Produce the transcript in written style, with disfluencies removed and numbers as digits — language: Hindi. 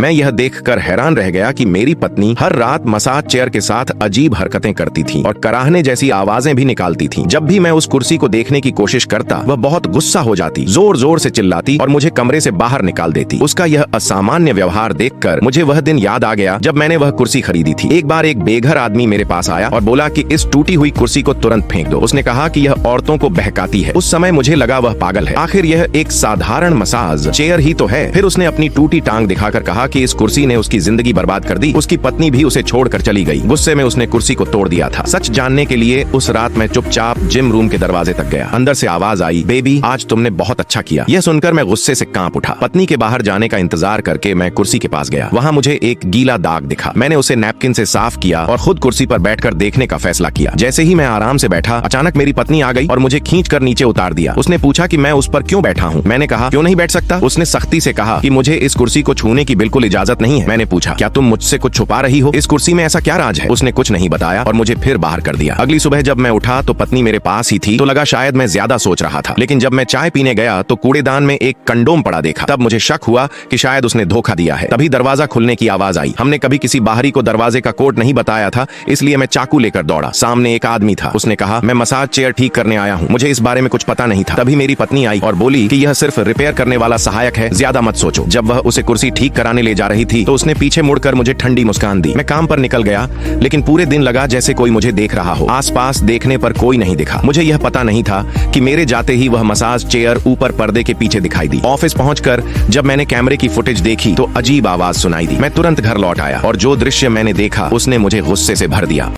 मैं यह देखकर हैरान रह गया कि मेरी पत्नी हर रात मसाज चेयर के साथ अजीब हरकतें करती थी और कराहने जैसी आवाजें भी निकालती थी। जब भी मैं उस कुर्सी को देखने की कोशिश करता, वह बहुत गुस्सा हो जाती, जोर जोर से चिल्लाती और मुझे कमरे से बाहर निकाल देती। उसका यह असामान्य व्यवहार देखकर मुझे वह दिन याद आ गया जब मैंने वह कुर्सी खरीदी थी। एक बार एक बेघर आदमी मेरे पास आया और बोला कि इस टूटी हुई कुर्सी को तुरंत फेंक दो। उसने कहा कि यह औरतों को बहकाती है। उस समय मुझे लगा वह पागल है, आखिर यह एक साधारण मसाज चेयर ही तो है। फिर उसने अपनी टूटी टांग दिखाकर कहा कि इस कुर्सी ने उसकी जिंदगी बर्बाद कर दी। उसकी पत्नी भी उसे छोड़कर चली गई। गुस्से में उसने कुर्सी को तोड़ दिया था। सच जानने के लिए उस रात मैं चुपचाप जिम रूम के दरवाजे तक गया। अंदर से आवाज आई, बेबी आज तुमने बहुत अच्छा किया। यह सुनकर मैं गुस्से से कांप उठा। पत्नी के बाहर जाने का इंतजार करके मैं कुर्सी के पास गया। वहाँ मुझे एक गीला दाग दिखा। मैंने उसे नैपकिन से साफ किया और खुद कुर्सी पर बैठकर देखने का फैसला किया। जैसे ही मैं आराम से बैठा, अचानक मेरी पत्नी आ गई और मुझे खींचकर नीचे उतार दिया। उसने पूछा कि मैं उस पर क्यों बैठा हूँ। मैंने कहा क्यों नहीं बैठ सकता। उसने सख्ती से कहा कि मुझे इस कुर्सी को छूने की बिल्कुल इजाजत नहीं है। मैंने पूछा क्या तुम मुझसे कुछ छुपा रही हो, इस कुर्सी में ऐसा क्या राज है। उसने कुछ नहीं बताया और मुझे फिर बाहर कर दिया। अगली सुबह जब मैं उठा तो पत्नी मेरे पास ही थी, तो लगा शायद मैं ज्यादा सोच रहा था। लेकिन जब मैं चाय पीने गया तो कूड़ेदान में एक कंडोम पड़ा देखा। तब मुझे शक हुआ कि शायद उसने धोखा दिया है। तभी दरवाजा खुलने की आवाज आई। हमने कभी किसी बाहरी को दरवाजे का कोड नहीं बताया था, इसलिए मैं चाकू लेकर दौड़ा। सामने एक आदमी था। उसने कहा मैं मसाज चेयर ठीक करने आया हूँ, मुझे इस बारे में कुछ पता नहीं था। तभी मेरी पत्नी आई और बोली कि यह सिर्फ रिपेयर करने वाला सहायक है, ज्यादा मत सोचो। जब वह उसे कुर्सी ठीक कराने ले जा रही थी तो उसने पीछे मुड़कर मुझे ठंडी मुस्कान दी। मैं काम पर निकल गया, लेकिन पूरे दिन लगा जैसे कोई मुझे देख रहा हो। आसपास देखने पर कोई नहीं दिखा। मुझे यह पता नहीं था कि मेरे जाते ही वह मसाज चेयर ऊपर पर्दे के पीछे दिखाई दी। ऑफिस पहुंचकर जब मैंने कैमरे की फुटेज देखी तो अजीब आवाज सुनाई दी। मैं तुरंत घर लौट आया और जो दृश्य मैंने देखा उसने मुझे गुस्से से भर दिया।